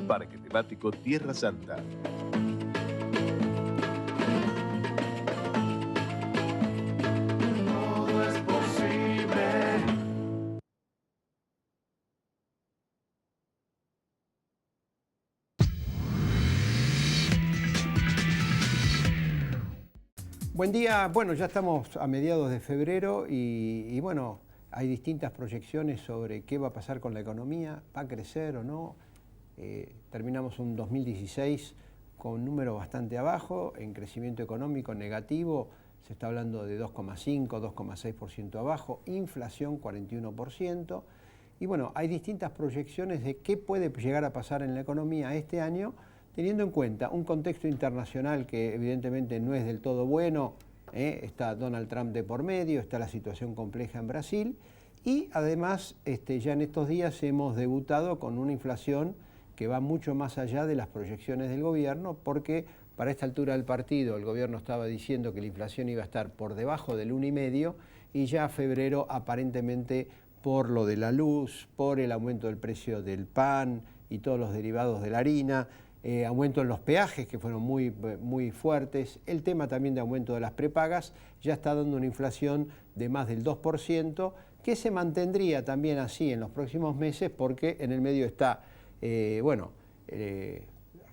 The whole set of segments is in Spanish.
Parque Temático Tierra Santa. Todo es posible. Buen día, bueno, ya estamos a mediados de febrero y bueno, hay distintas proyecciones sobre qué va a pasar con la economía, va a crecer o no. Terminamos un 2016 con un número bastante abajo, en crecimiento económico negativo, se está hablando de 2,5, 2,6% abajo, inflación 41%. Y bueno, hay distintas proyecciones de qué puede llegar a pasar en la economía este año, teniendo en cuenta un contexto internacional que evidentemente no es del todo bueno, está Donald Trump de por medio, está la situación compleja en Brasil y además ya en estos días hemos debutado con una inflación que va mucho más allá de las proyecciones del gobierno, porque para esta altura del partido el gobierno estaba diciendo que la inflación iba a estar por debajo del 1,5 y ya febrero aparentemente por lo de la luz, por el aumento del precio del pan y todos los derivados de la harina, aumento en los peajes que fueron muy fuertes, el tema también de aumento de las prepagas, ya está dando una inflación de más del 2%, que se mantendría también así en los próximos meses porque en el medio está,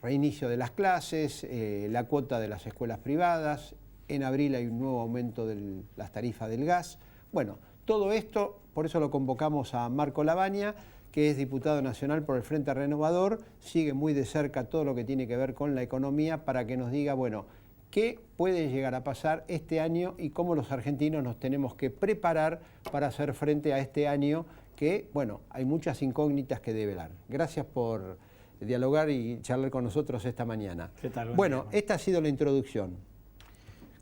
reinicio de las clases, la cuota de las escuelas privadas, en abril hay un nuevo aumento de las tarifas del gas. Bueno, todo esto, por eso lo convocamos a Marco Lavagna, que es diputado nacional por el Frente Renovador, sigue muy de cerca todo lo que tiene que ver con la economía para que nos diga, bueno, qué puede llegar a pasar este año y cómo los argentinos nos tenemos que preparar para hacer frente a este año que, bueno, hay muchas incógnitas que develar. Gracias por dialogar y charlar con nosotros esta mañana. ¿Qué tal? Bueno, esta ha sido la introducción.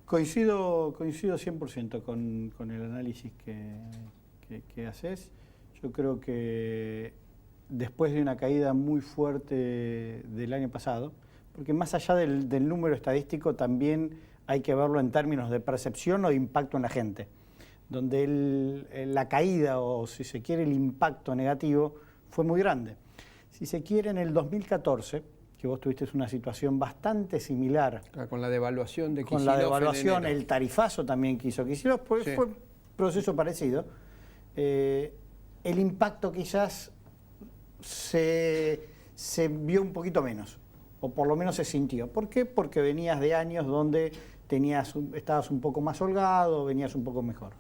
Coincido 100% con el análisis que haces. Yo creo que después de una caída muy fuerte del año pasado, porque más allá del número estadístico también hay que verlo en términos de percepción o de impacto en la gente, donde la caída o si se quiere el impacto negativo fue muy grande. Si se quiere en el 2014, que vos tuviste una situación bastante similar. Con la devaluación de Kicillof. Con la devaluación, el tarifazo también que hizo Kicillof, pues sí. Fue un proceso parecido. El impacto quizás se vio un poquito menos, o por lo menos se sintió. ¿Por qué? Porque venías de años donde estabas un poco más holgado, venías un poco mejor.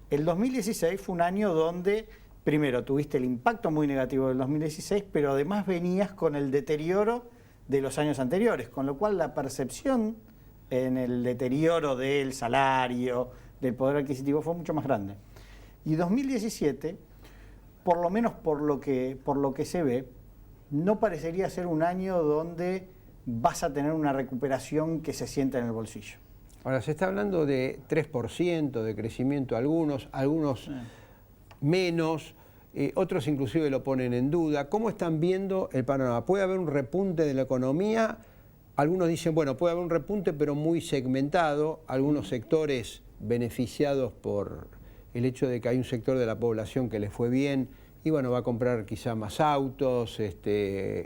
El 2016 fue un año donde, primero, tuviste el impacto muy negativo del 2016, pero además venías con el deterioro de los años anteriores, con lo cual la percepción en el deterioro del salario, del poder adquisitivo, fue mucho más grande. Y 2017... por lo menos por lo que se ve, no parecería ser un año donde vas a tener una recuperación que se sienta en el bolsillo. Ahora, se está hablando de 3% de crecimiento algunos menos, otros inclusive lo ponen en duda. ¿Cómo están viendo el panorama? ¿Puede haber un repunte de la economía? Algunos dicen, bueno, puede haber un repunte, pero muy segmentado, algunos sectores beneficiados por el hecho de que hay un sector de la población que le fue bien y bueno, va a comprar quizá más autos,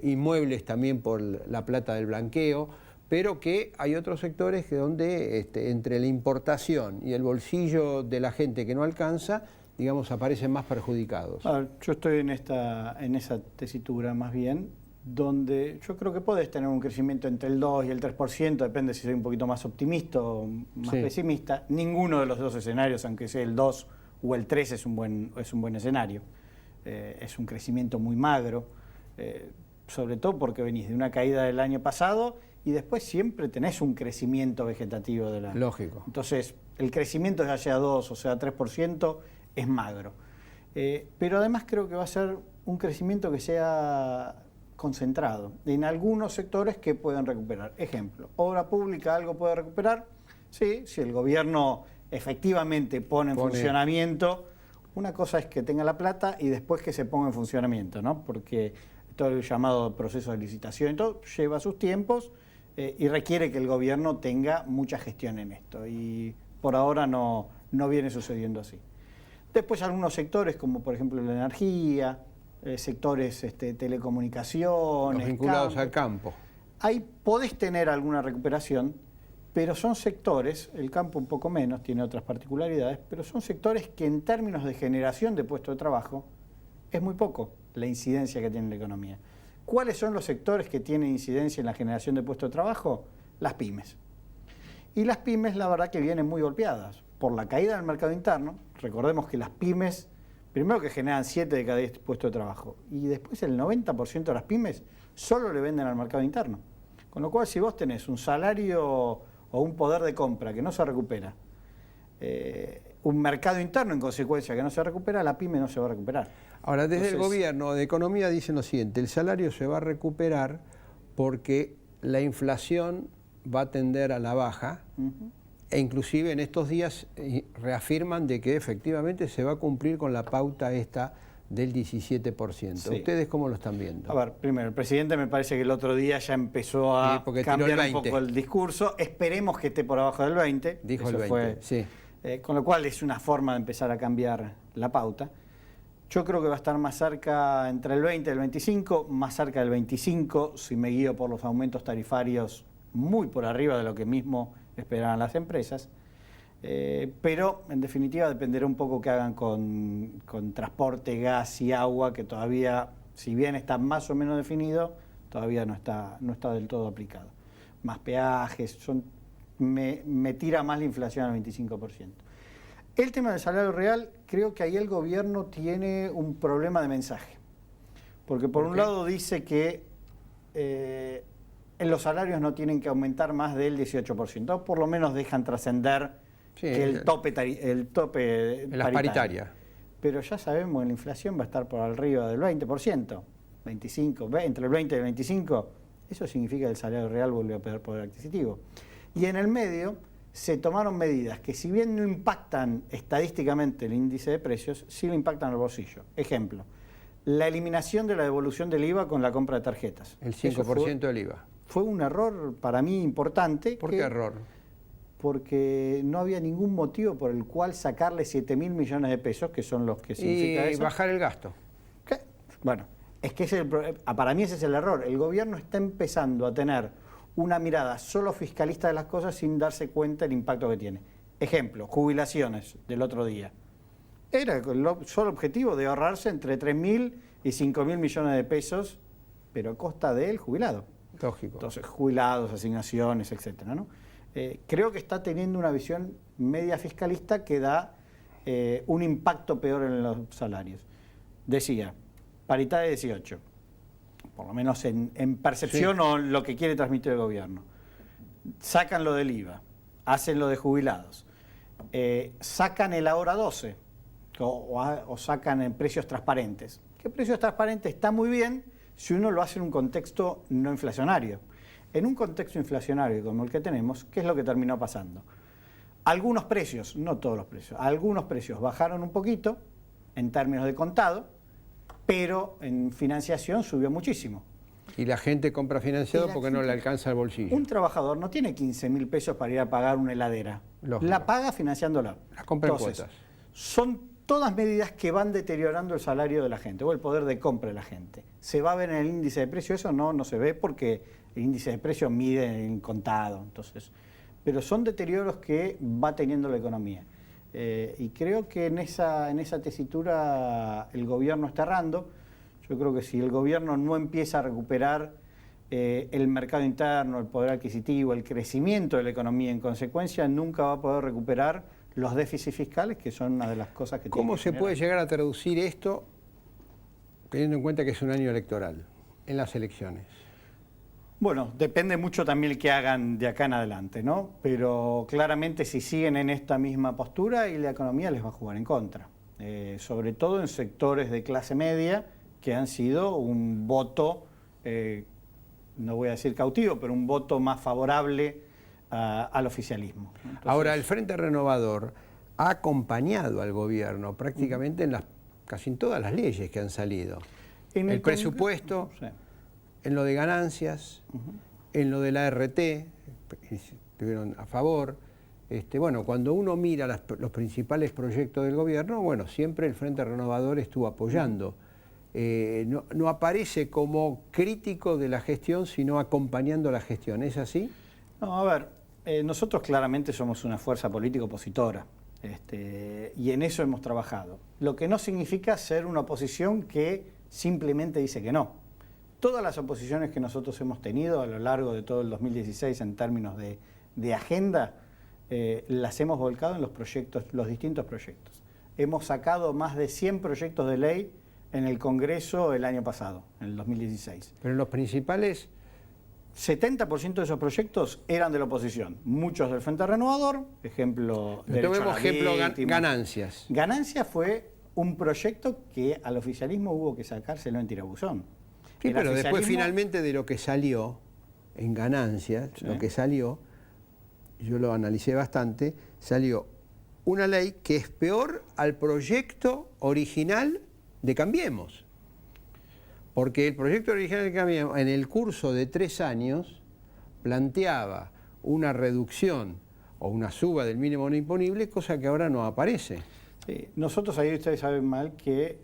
inmuebles también por la plata del blanqueo, pero que hay otros sectores que donde entre la importación y el bolsillo de la gente que no alcanza, digamos, aparecen más perjudicados. Yo estoy en esa tesitura más bien, donde yo creo que podés tener un crecimiento entre el 2 y el 3%, depende si soy un poquito más optimista o más pesimista. Ninguno de los dos escenarios, aunque sea el 2 o el 3, es un buen escenario. Es un crecimiento muy magro, sobre todo porque venís de una caída del año pasado y después siempre tenés un crecimiento vegetativo del año. Lógico. Entonces, el crecimiento ya sea 2 o sea 3% es magro. Pero además creo que va a ser un crecimiento que sea concentrado en algunos sectores que pueden recuperar. Ejemplo, obra pública, ¿algo puede recuperar? Sí, si el gobierno efectivamente pone en funcionamiento. Una cosa es que tenga la plata y después que se ponga en funcionamiento, ¿no? Porque todo el llamado proceso de licitación y todo lleva sus tiempos y requiere que el gobierno tenga mucha gestión en esto. Y por ahora no viene sucediendo así. Después algunos sectores, como por ejemplo la energía, sectores telecomunicaciones, Los vinculados campo. al campo. Ahí podés tener alguna recuperación, pero son sectores, el campo un poco menos, tiene otras particularidades, pero son sectores que en términos de generación de puestos de trabajo es muy poco la incidencia que tiene en la economía. ¿Cuáles son los sectores que tienen incidencia en la generación de puestos de trabajo? Las pymes. Y las pymes, la verdad, que vienen muy golpeadas por la caída del mercado interno. Recordemos que las pymes, primero que generan 7 de cada 10 puestos de trabajo, y después el 90% de las pymes solo le venden al mercado interno. Con lo cual, si vos tenés un salario o un poder de compra que no se recupera, un mercado interno en consecuencia que no se recupera, la pyme no se va a recuperar. Ahora, desde el Entonces, gobierno de Economía dicen lo siguiente: el salario se va a recuperar porque la inflación va a tender a la baja, e inclusive en estos días reafirman de que efectivamente se va a cumplir con la pauta esta del 17%. Sí. ¿Ustedes cómo lo están viendo? A ver, primero, el presidente me parece que el otro día ya empezó a Sí, porque tiró el cambiar un 20. poco el discurso. Esperemos que esté por abajo del 20. Dijo Eso el 20, sí. Con lo cual es una forma de empezar a cambiar la pauta. Yo creo que va a estar más cerca entre el 20 y el 25, más cerca del 25, si me guío por los aumentos tarifarios muy por arriba de lo que mismo esperaban las empresas. Pero en definitiva dependerá un poco que hagan con transporte, gas y agua, que todavía, si bien está más o menos definido, todavía no está del todo aplicado. Más peajes, me tira más la inflación al 25%. El tema del salario real, creo que ahí el gobierno tiene un problema de mensaje. Porque por un lado dice que los salarios no tienen que aumentar más del 18%, o por lo menos dejan trascender que el tope En las paritarias. Pero ya sabemos que la inflación va a estar por arriba del 20%, 25, entre el 20 y el 25, eso significa que el salario real volvió a perder poder adquisitivo. Y en el medio se tomaron medidas que, si bien no impactan estadísticamente el índice de precios, sí lo impactan al bolsillo. Ejemplo, la eliminación de la devolución del IVA con la compra de tarjetas. El 5% del IVA. Fue un error para mí importante. ¿Por qué error? Porque no había ningún motivo por el cual sacarle 7.000 millones de pesos, que son los que significa Y eso. bajar el gasto. ¿Qué? Bueno, es que para mí ese es el error. El gobierno está empezando a tener una mirada solo fiscalista de las cosas sin darse cuenta del impacto que tiene. Ejemplo, jubilaciones del otro día. Era el solo objetivo de ahorrarse entre 3.000 y 5.000 millones de pesos, pero a costa del jubilado. Lógico. Entonces, jubilados, asignaciones, etcétera, ¿no? Creo que está teniendo una visión media fiscalista que da un impacto peor en los salarios. Decía, paridad de 18, por lo menos en percepción, sí, o lo que quiere transmitir el gobierno. Sacan lo del IVA, hacen lo de jubilados, sacan el ahora 12 o sacan en precios transparentes. ¿Qué precios transparentes? Está muy bien si uno lo hace en un contexto no inflacionario. En un contexto inflacionario como el que tenemos, ¿qué es lo que terminó pasando? Algunos precios, no todos los precios, algunos precios bajaron un poquito en términos de contado, pero en financiación subió muchísimo. Y la gente compra financiado porque no le alcanza el bolsillo. Un trabajador no tiene 15.000 pesos para ir a pagar una heladera. Lógico. La paga financiándola. La compra en Entonces, cuotas. son todas medidas que van deteriorando el salario de la gente o el poder de compra de la gente. ¿Se va a ver en el índice de precio? Eso no se ve porque el índice de precio mide en contado. Entonces, pero son deterioros que va teniendo la economía. Y creo que en esa tesitura el gobierno está errando. Yo creo que si el gobierno no empieza a recuperar el mercado interno, el poder adquisitivo, el crecimiento de la economía en consecuencia, nunca va a poder recuperar los déficits fiscales, que son una de las cosas que tiene ¿Cómo que se generar. puede llegar a traducir esto, teniendo en cuenta que es un año electoral, en las elecciones? Bueno, depende mucho también el que hagan de acá en adelante, ¿no? Pero claramente si siguen en esta misma postura, y la economía les va a jugar en contra. Sobre todo en sectores de clase media que han sido un voto, no voy a decir cautivo, pero un voto más favorable al oficialismo. Entonces, ahora, el Frente Renovador ha acompañado al gobierno prácticamente en casi en todas las leyes que han salido. en El presupuesto, sí. en lo de ganancias, en lo de la ART, estuvieron a favor. Bueno, cuando uno mira los principales proyectos del gobierno, bueno, siempre el Frente Renovador estuvo apoyando no aparece como crítico de la gestión, sino acompañando la gestión. ¿Es así? No, a ver, nosotros claramente somos una fuerza política opositora, y en eso hemos trabajado. Lo que no significa ser una oposición que simplemente dice que no. Todas las oposiciones que nosotros hemos tenido a lo largo de todo el 2016 en términos de agenda, las hemos volcado en los proyectos, los distintos proyectos. Hemos sacado más de 100 proyectos de ley en el Congreso el año pasado, en el 2016. Pero los principales... 70% de esos proyectos eran de la oposición, muchos del Frente Renovador, ejemplo... Tomemos ejemplo, ganancias. Ganancias fue un proyecto que al oficialismo hubo que sacárselo en tirabuzón. Sí, pero después finalmente de lo que salió en ganancias, ¿sí? Lo que salió, yo lo analicé bastante, salió una ley que es peor al proyecto original de Cambiemos. Porque el proyecto original de Cambiemos, en el curso de 3 años, planteaba una reducción o una suba del mínimo no imponible, cosa que ahora no aparece. Sí, nosotros ahí ustedes saben mal que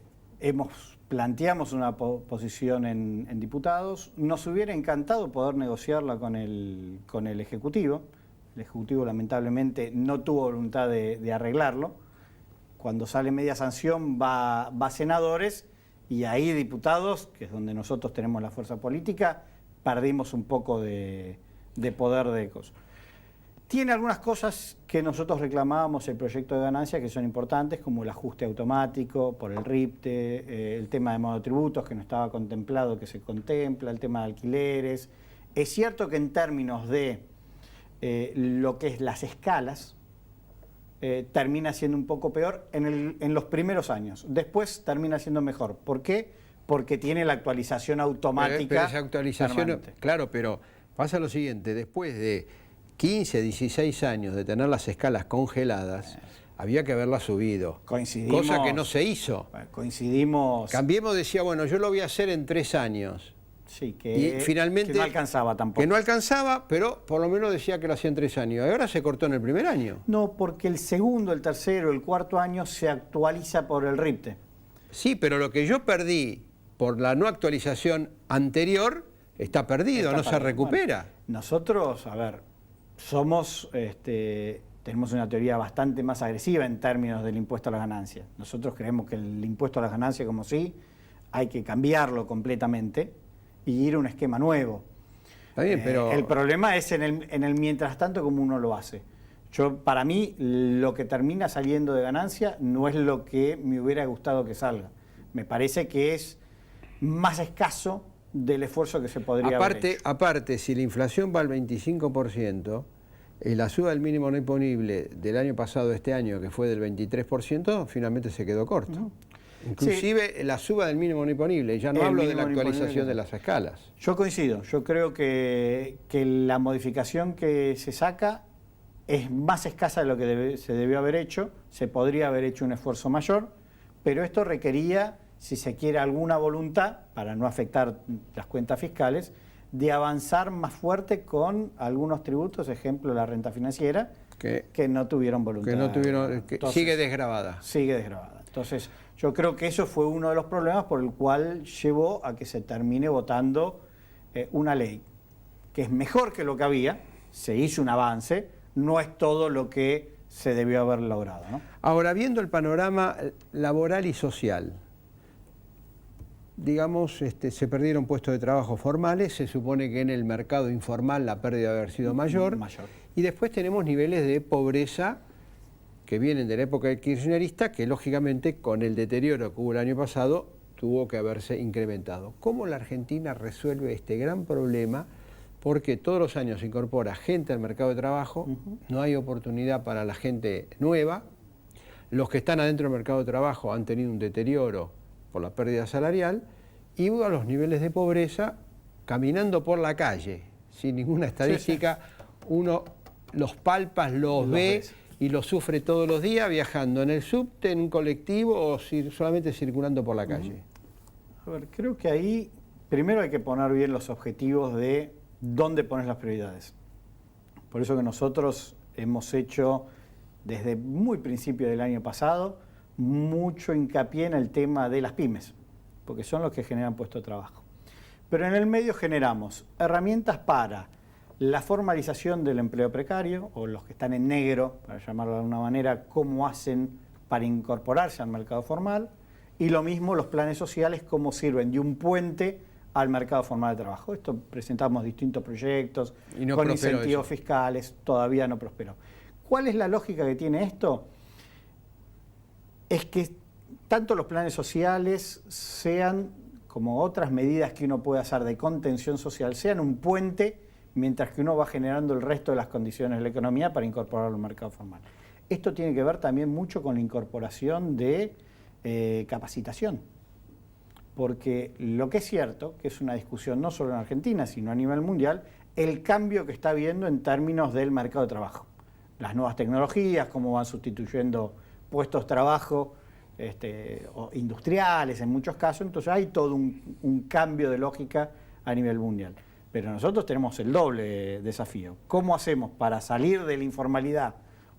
planteamos una posición en diputados. Nos hubiera encantado poder negociarla con el Ejecutivo. El Ejecutivo lamentablemente no tuvo voluntad de arreglarlo. Cuando sale media sanción va a senadores y ahí diputados, que es donde nosotros tenemos la fuerza política, perdimos un poco de poder de cosas. Tiene algunas cosas que nosotros reclamábamos el proyecto de ganancia que son importantes, como el ajuste automático por el RIPTE, el tema de monotributos que no estaba contemplado, que se contempla, el tema de alquileres. Es cierto que en términos de lo que es las escalas, termina siendo un poco peor en los primeros años. Después termina siendo mejor. ¿Por qué? Porque tiene la actualización automática. Pero esa actualización, permanente. Claro, pero pasa lo siguiente, después de 15, 16 años de tener las escalas congeladas, había que haberlas subido. Coincidimos. Cosa que no se hizo. Coincidimos. Cambiemos decía, bueno, yo lo voy a hacer en 3 años. Sí, y finalmente, que no alcanzaba tampoco. Que no alcanzaba, pero por lo menos decía que lo hacía en 3 años. Y ahora se cortó en el primer año. No, porque el segundo, el tercero, el cuarto año se actualiza por el RIPTE. Sí, pero lo que yo perdí por la no actualización anterior está perdido, no se recupera. Bueno, nosotros, a ver, tenemos una teoría bastante más agresiva en términos del impuesto a las ganancias. Nosotros creemos que el impuesto a las ganancias, como sí, hay que cambiarlo completamente y ir a un esquema nuevo. Está bien, pero... El problema es en el mientras tanto como uno lo hace. Para mí, lo que termina saliendo de ganancia no es lo que me hubiera gustado que salga. Me parece que es más escaso del esfuerzo que se podría haber hecho. Aparte, si la inflación va al 25%, la suba del mínimo no imponible del año pasado, este año, que fue del 23%, finalmente se quedó corto. Inclusive sí, la suba del mínimo no imponible, ya no hablo de la actualización de las escalas. Yo coincido, yo creo que la modificación que se saca es más escasa de lo que se debió haber hecho, se podría haber hecho un esfuerzo mayor, pero esto requería, si se quiere, alguna voluntad, para no afectar las cuentas fiscales, de avanzar más fuerte con algunos tributos, ejemplo la renta financiera, que no tuvieron voluntad. Entonces, sigue desgravada. Sigue desgravada. Entonces, yo creo que eso fue uno de los problemas por el cual llevó a que se termine votando una ley que es mejor que lo que había, se hizo un avance, no es todo lo que se debió haber logrado, ¿no? Ahora, viendo el panorama laboral y social, digamos, se perdieron puestos de trabajo formales, se supone que en el mercado informal la pérdida debe haber sido mayor, y después tenemos niveles de pobreza que vienen de la época del kirchnerista, que lógicamente con el deterioro que hubo el año pasado tuvo que haberse incrementado. ¿Cómo la Argentina resuelve este gran problema? Porque todos los años se incorpora gente al mercado de trabajo, no hay oportunidad para la gente nueva, los que están adentro del mercado de trabajo han tenido un deterioro por la pérdida salarial, y a los niveles de pobreza, caminando por la calle, sin ninguna estadística, uno los palpas, los ve y los sufre todos los días viajando en el subte, en un colectivo o solamente circulando por la calle. A ver, creo que ahí primero hay que poner bien los objetivos de dónde pones las prioridades. Por eso que nosotros hemos hecho desde muy principio del año pasado mucho hincapié en el tema de las pymes. porque son los que generan puestos de trabajo. Pero en el medio generamos herramientas para la formalización del empleo precario, o los que están en negro, para llamarlo de alguna manera, cómo hacen para incorporarse al mercado formal, y lo mismo los planes sociales, cómo sirven de un puente al mercado formal de trabajo. Esto presentamos distintos proyectos Y no con prosperó incentivos eso. fiscales, todavía no prosperó. ¿Cuál es la lógica que tiene esto? Es que tanto los planes sociales sean, como otras medidas que uno puede hacer de contención social, sean un puente mientras que uno va generando el resto de las condiciones de la economía para incorporarlo al mercado formal. Esto tiene que ver también mucho con la incorporación de capacitación, porque lo que es cierto, que es una discusión no solo en Argentina, sino a nivel mundial, el cambio que está habiendo en términos del mercado de trabajo. Las nuevas tecnologías, cómo van sustituyendo puestos de trabajo o industriales en muchos casos, entonces hay todo un cambio de lógica a nivel mundial. Pero nosotros tenemos el doble desafío. ¿Cómo hacemos para salir de la informalidad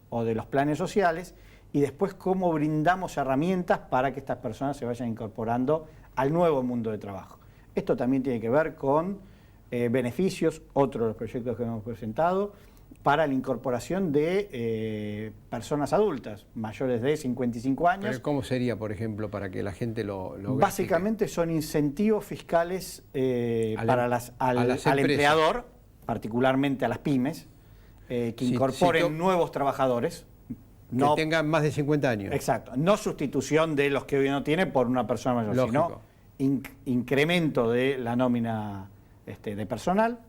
o de los planes sociales? Y después, ¿cómo brindamos herramientas para que estas personas se vayan incorporando al nuevo mundo de trabajo? Esto también tiene que ver con beneficios, otro de los proyectos que hemos presentado, para la incorporación de personas adultas, mayores de 55 años. Pero ¿cómo sería, por ejemplo, para que la gente lo Básicamente son incentivos fiscales para al empresas. empleador, particularmente a las pymes, que incorporen nuevos trabajadores. Que tengan más de 50 años? Exacto. No sustitución de los que hoy no tiene por una persona mayor, Lógico. sino incremento de la nómina de personal.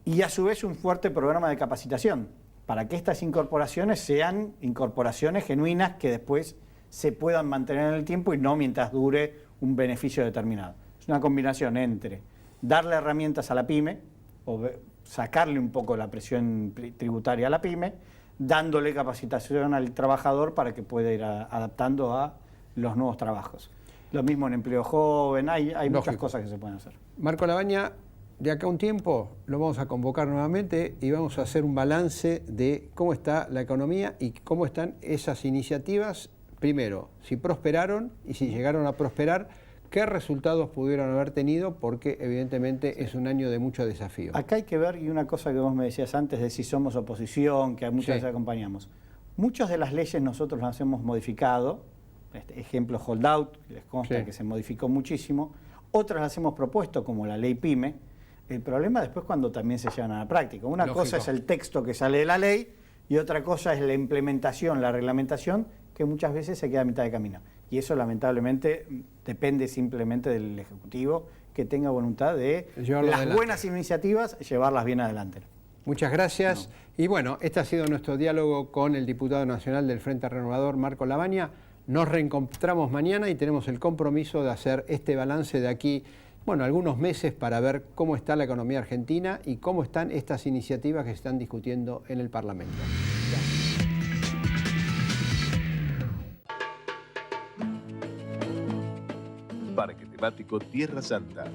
Y a su vez un fuerte programa de capacitación para que estas incorporaciones sean incorporaciones genuinas que después se puedan mantener en el tiempo y no mientras dure un beneficio determinado. Es una combinación entre darle herramientas a la pyme o sacarle un poco la presión tributaria a la pyme, dándole capacitación al trabajador para que pueda ir adaptando a los nuevos trabajos. Lo mismo en empleo joven, hay muchas cosas que se pueden hacer. Marco Labaña, de acá a un tiempo lo vamos a convocar nuevamente y vamos a hacer un balance de cómo está la economía y cómo están esas iniciativas. Primero, si prosperaron y si llegaron a prosperar, qué resultados pudieron haber tenido, porque evidentemente es un año de mucho desafío. Acá hay que ver, y una cosa que vos me decías antes de si somos oposición, que muchas veces acompañamos. Muchas de las leyes nosotros las hemos modificado, ejemplo holdout, que les consta que se modificó muchísimo, otras las hemos propuesto como la ley PYME. El problema después cuando también se llevan a la práctica. Una cosa es el texto que sale de la ley y otra cosa es la implementación, la reglamentación, que muchas veces se queda a mitad de camino. Y eso lamentablemente depende simplemente del Ejecutivo, que tenga voluntad de las buenas iniciativas llevarlas bien adelante. Muchas gracias. Y bueno, este ha sido nuestro diálogo con el diputado nacional del Frente Renovador, Marco Labaña. Nos reencontramos mañana y tenemos el compromiso de hacer este balance de aquí, algunos meses, para ver cómo está la economía argentina y cómo están estas iniciativas que se están discutiendo en el Parlamento. Parque temático Tierra Santa.